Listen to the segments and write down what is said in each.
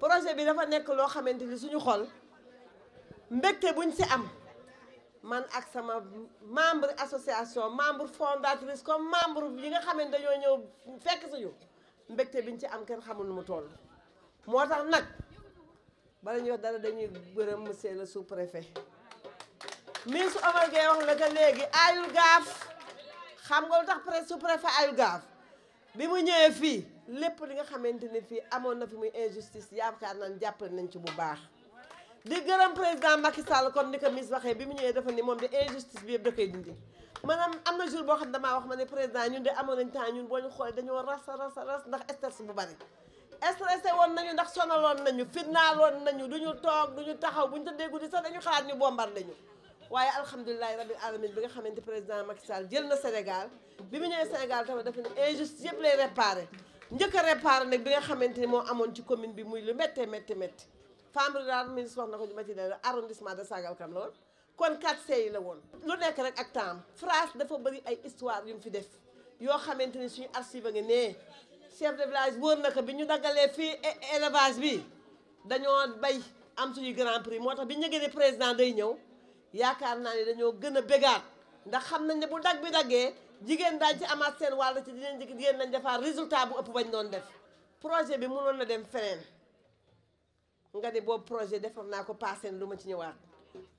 projet bi dafa nekk loo xamante ni suñu xol mbégte buñ si am man ak sama membre association membre fondatrice comme membre yi nga xamante dañoo ñëw fekk suñu mbégte biñ ci am kenn xamul nu mu toll. moo tax nag bala ñuy wax dara dañuy gërëm monsieur le sous-préfet ministre Omar Gueye wax la que léegi aayul gaaf xam nga lu tax sous-préfet aayul gaaf bi mu ñëwee fii lépp li nga xamante ni fii amoon na fi muy injustice yaakaar nañ jàppale nañ ci bu baax. di gërëm président Macky Sall comme ni ko ministre waxee bi mu ñëwee dafa ni moom de injustice bi yëpp da koy dindi maanaam am na jour boo xam ne damaa wax ma ne président ñun de amoon nañ temps ñun boo ñu xoolee dañoo ras ndax stress bu bari. stressé woon nañu ndax sonaloon nañu fitnaaloon nañu duñu toog duñu taxaw buñu tëddee guddi sax dañu xalaat ñu bombardé ñu waaye alhamdulilahi rabbil alamin bi nga xamante président Macky Sall jël na Sénégal bi mu ñëwee Sénégal tamit dafa ne injustice yëpp lay réparé njëkk a réparé nag bi nga xamante ni moo amoon ci commune bi muy lu méttee métti femme rurale ministre wax na ko ñu ma ci ne arrondissement de Sangalkam la woon kon 4C yi la woon lu nekk rek ak temps France dafa bëri ay histoire yu mu fi def yoo xamante ni suñu archive a ngi nee chef de village wóor na ko bi ñu daggalee fii élevage bi dañoo bay am suñu grand prix moo tax bi ñu yëgee ne président day ñëw yaakaar naa ne dañoo gën a bégaat ndax xam nañ ne bu dag bi daggee jigéen daañu ci amaat seen wàll ci dinañ jigéen nañ defaat résultat bu ëpp bañ doon def projet bi mënoon na dem feneen nga ne boobu projet defar naa ko passé lu ma ci ñëwaat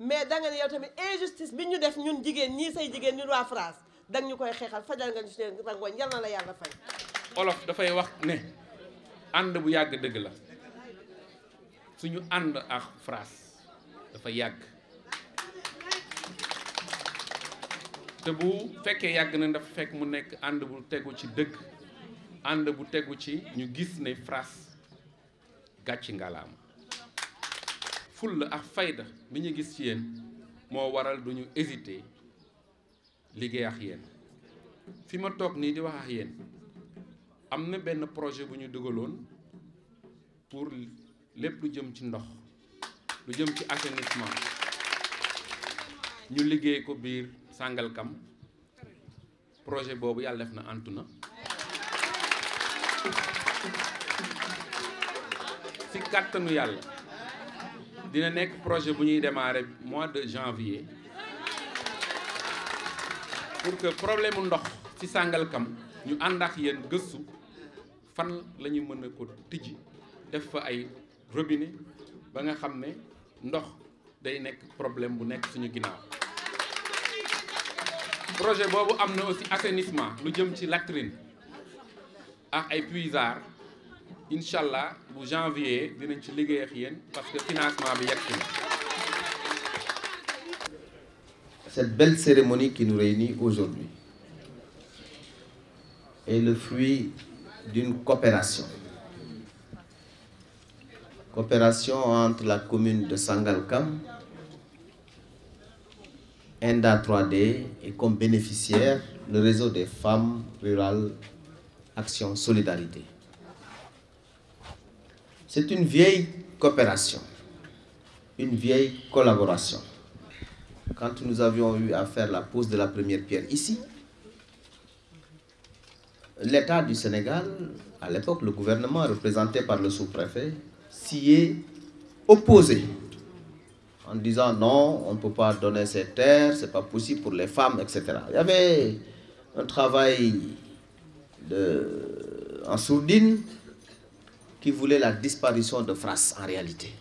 mais danga ne yow tamit injustice bi ñu def ñun jigéen ñii say jigéen ñun waa France danga ñu koy xeexal fajal nga ñu seen rangooñ yal na la yàlla fay. olof dafay wax ne ànd bu yàgg dëgg la suñu ànd ak France dafa yàgg te bu fekkee yàgg na dafa fekk mu nekk ànd bu tegu ci dëgg ànd bu tegu ci ñu gis ne France gàcci ngalaam fulla ak fayda bi ñu gis ci yéen moo waral duñu hésiter liggéey ak yéen fi ma toog nii di wax ak yéen am na benn projet bu ñu dugaloon pour lépp lu jëm ci ndox lu jëm ci assainissement ñu liggéey ko biir Sangalkam projet boobu yàlla def na antu na ci kàttanu yàlla dina nekk projet bu ñuy démarrer mois de janvier pour que problème mu ndox ci Sangalkam ñu ànd ak yéen gëstu fan la ñu mën a ko tijji def fa ay robinet ba nga xam ne ndox day nekk problème bu nekk suñu ginnaaw projet boobu am na aussi assainissement lu jëm ci latrine ak ay puisards incha allah bu janvier dinañ ci liggéey ak yéen parce que financement bi yegg na. Cette belle cérémonie qui nous réunit aujourd'hui est le fruit d'une coopération. Coopération entre la commune de Sangalkam, ENDA 3D et comme bénéficiaire le réseau des femmes rurales Action Solidarité. C'est une vieille coopération, une vieille collaboration. Quand nous avions eu à faire la pose de la première pierre ici, l'État du Sénégal, à l'époque le gouvernement représenté par le sous-préfet, s'y est opposé en disant non, on ne peut pas donner ces terres, c'est pas possible pour les femmes, etc. Il y avait un travail en sourdine qui voulait la disparition de France en réalité.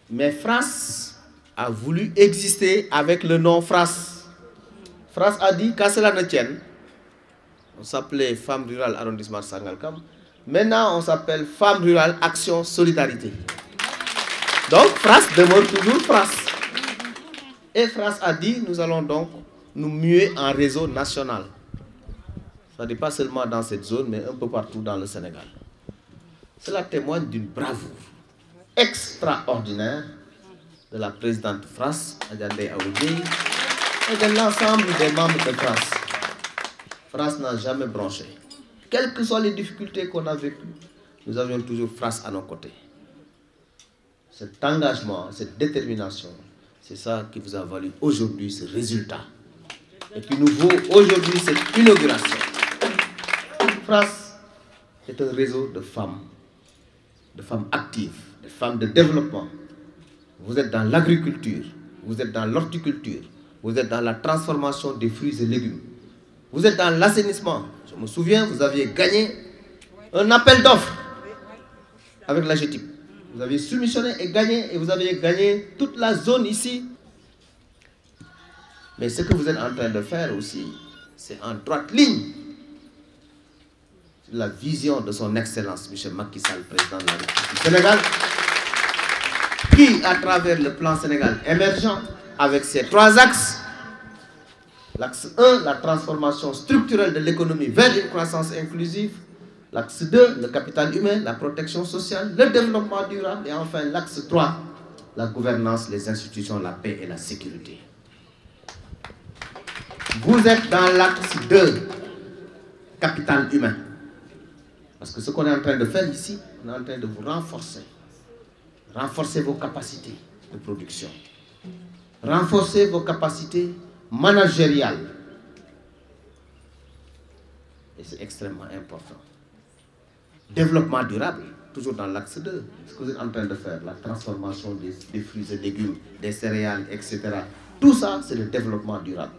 Mais France a voulu exister avec le nom France. France a dit qu'à cela ne tienne, on s'appelait Femmes Rurales Arrondissement de Sangalkam. Maintenant, on s'appelle Femmes Rurales Action Solidarité. Donc, France demeure toujours France. Et France a dit, nous allons donc nous muer en réseau national. C'est-à-dire pas seulement dans cette zone, mais un peu partout dans le Sénégal. Cela témoigne d'une bravoure extraordinaire de la présidente France, Adjandé Aoudé, et de l'ensemble des membres de France. France n'a jamais bronché. Quelles que soient les difficultés qu'on a vécues, nous avions toujours France à nos côtés. Cet engagement, cette détermination, c'est ça qui vous a valu aujourd'hui ce résultat. Et qui nous vaut aujourd'hui cette inauguration. France est un réseau de femmes femmes actives, des femmes de développement. Vous êtes dans l'agriculture, vous êtes dans l'horticulture, vous êtes dans la transformation des fruits et légumes. Vous êtes dans l'assainissement. Je me souviens, vous aviez gagné un appel d'offres avec l'AGETIP. Vous aviez soumissionné et vous aviez gagné toute la zone ici. Mais ce que vous êtes en train de faire aussi, c'est en droite ligne la vision de son Excellence, M. Macky Sall, président de la République du Sénégal, qui, à travers le plan Sénégal émergent, avec ses 3 axes, l'axe 1, la transformation structurelle de l'économie vers une croissance inclusive, l'axe 2, le capital humain, la protection sociale, le développement durable, et enfin l'axe 3, la gouvernance, les institutions, la paix et la sécurité. Vous êtes dans l'axe 2, capital humain. Parce que ce qu'on est en train de faire ici, on est en train de vous renforcer. Renforcer vos capacités de production. Renforcer vos capacités managériales. Et c'est extrêmement important. Développement durable, toujours dans l'axe 2. Ce que vous êtes en train de faire, la transformation des fruits et légumes, des céréales, etc. Tout ça, c'est le développement durable.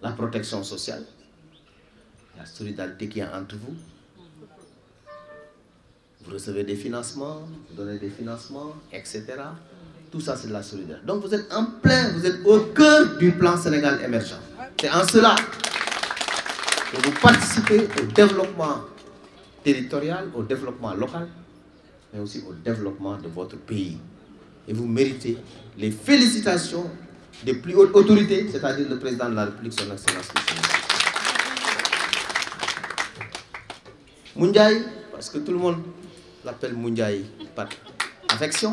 La protection sociale. La solidarité qu'il y a entre vous. Vous recevez des financements, vous donnez des financements, etc. Tout ça, c'est de la solidarité. Donc vous êtes en plein, vous êtes au cœur du plan Sénégal émergent. C'est en cela que vous participez au développement territorial, au développement local, mais aussi au développement de votre pays. Et vous méritez les félicitations des plus hautes autorités, c'est-à-dire le président de la République, son Excellence. Moundiaï, parce que tout le monde l'appelle Moundiaï par affection.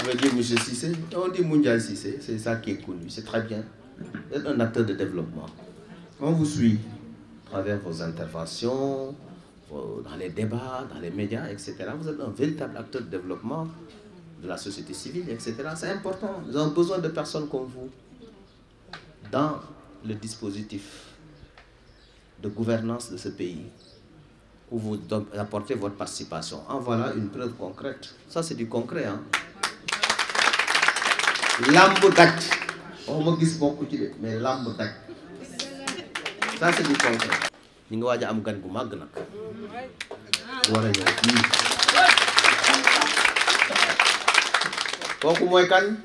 On va dire M. Cissé, on dit Moundiaï Cissé, c'est ça qui est connu, c'est très bien. Vous êtes un acteur de développement. On vous suit à travers vos interventions, dans les débats, dans les médias, etc. Vous êtes un véritable acteur de développement de la société civile, etc. C'est important. Nous avons besoin de personnes comme vous dans le dispositif de gouvernance de ce pays, où vous apportez votre participation. En voilà une preuve concrète. Ça, c'est du concret. Hein? Lamb daj. On me dit beaucoup, mais lamb daj. Ça, c'est du concret. Nous avons un gan gu mag nak. Wara ñew fi. Koku moy kan?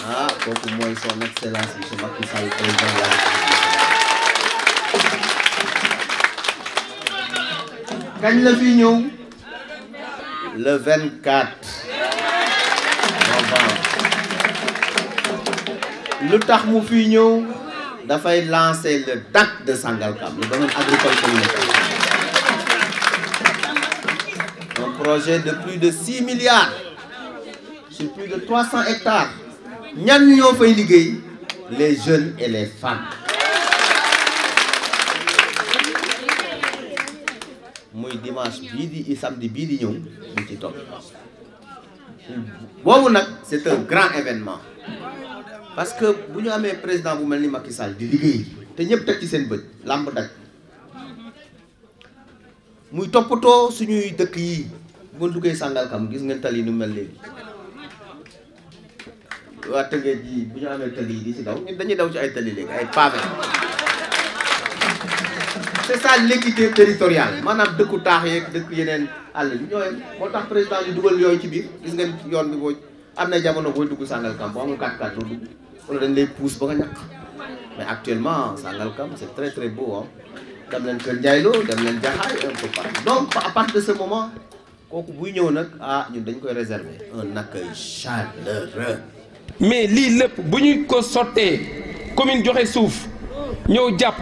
Ah, koku moy son Excellence M. Macky Sall, président de la République. Kañ la fi ñëw le 24 novembre. Lu tax mu fi ñëw dafay lancer le DAC de Sangalkam, le domaine agricole communautaire. Un projet de plus de 6 milliards sur plus de 300 hectares. Ñan ñoo fay liggéey? Les jeunes et les femmes. Muy dimanche bii di samedi bii di ñëw bu ci topp boobu nag c'est un grand événement parce que bu ñu amee président bu mel ni Macky Sall di liggéey te ñëpp teg ci seen bët làmb daj muy toppatoo suñuy dëkk yi bu duggee Sangalkam gis ngeen tali nu mel léegi waa Tëngéej ji bu ñu amee tali yi di ci daw ñun dañuy daw ci ay tali léegi ay pavé. C'est ça l'équité territoriale maanaam dëkku taax yeeg dëkk yeneen àll bi ñooyam moo tax président ñu dugal yooyu ci biir gis ngeen yoon bi boo am na jamono booy dugg Sangalkam boo amul 4x4 doo dugg wala dañ lay pousse ba nga ñàkk mais actuellement Sangalkam c'est très très beau hein. Dem leen Kër Ndiaye Lo dem leen Jaxaay un peu partout donc à partir de ce moment kooku buy ñëw nag ah ñun dañ koy réserver un accueil chaleureux. mais lii lépp bu ñu ko sottee commune joxe suuf ñëw jàpp.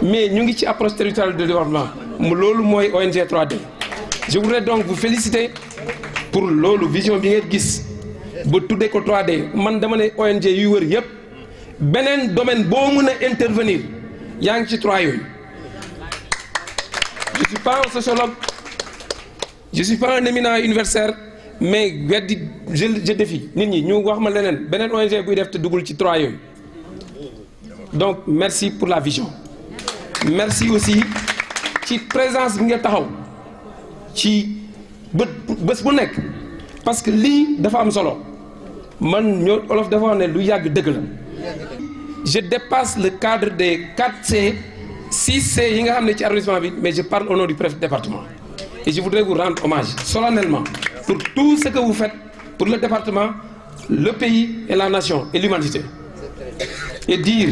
Mais nous avons une approche territoriale de développement. C'est ONG 3D. Je voudrais donc vous féliciter pour la vision bien gis. Pour tout déco 3D. Je demande ONG yu wër yépp benen domaine bo mëna intervenir yang ci 3 yoy. Je suis pas un sociologue. Je suis pas un éminent universitaire mais je défie nit ñi ñu wax ma leneen benen ONG buy def te dugul ci 3 yoy. Donc merci pour la vision. Merci aussi ci présence bi nga taxaw ci bés bu nekk parce que lii dafa am solo man ñoo olof dafa wax ne lu yàgg dëgg la. Je dépasse le cadre des 4C 6C yi nga xam ne ci arrondissement bi mais je parle au nom du préfet du département et je voudrais vous rendre hommage solennellement pour tout ce que vous faites pour le département, le pays et la nation et l'humanité. Et dire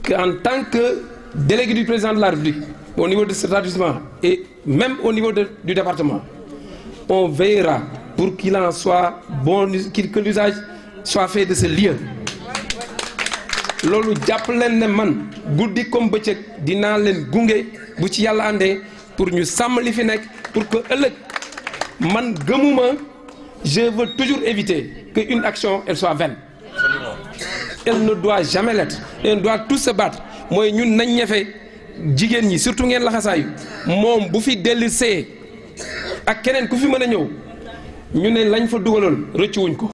qu'en tant que délégué du président de la République au niveau de cet arrondissement et même au niveau du département, on veillera pour qu'il en soit bon, que l'usage soit fait de ce lieu. Lolu japp len ne man goudi comme beccëk dina len gungé bu ci yalla andé pour ñu sam li fi nek pour que ëlëk man gëmuma je veux toujours éviter que une action elle soit vaine. Elle ne doit jamais l'être. Et on doit tous se battre. Moy ñun nañ ñafé jigen ñi surtout ngeen la xassay mom bu fi dellu see ak keneen ku fi mëna ñëw ñu ne lañ fa dugaloon rëccu wuñ ko.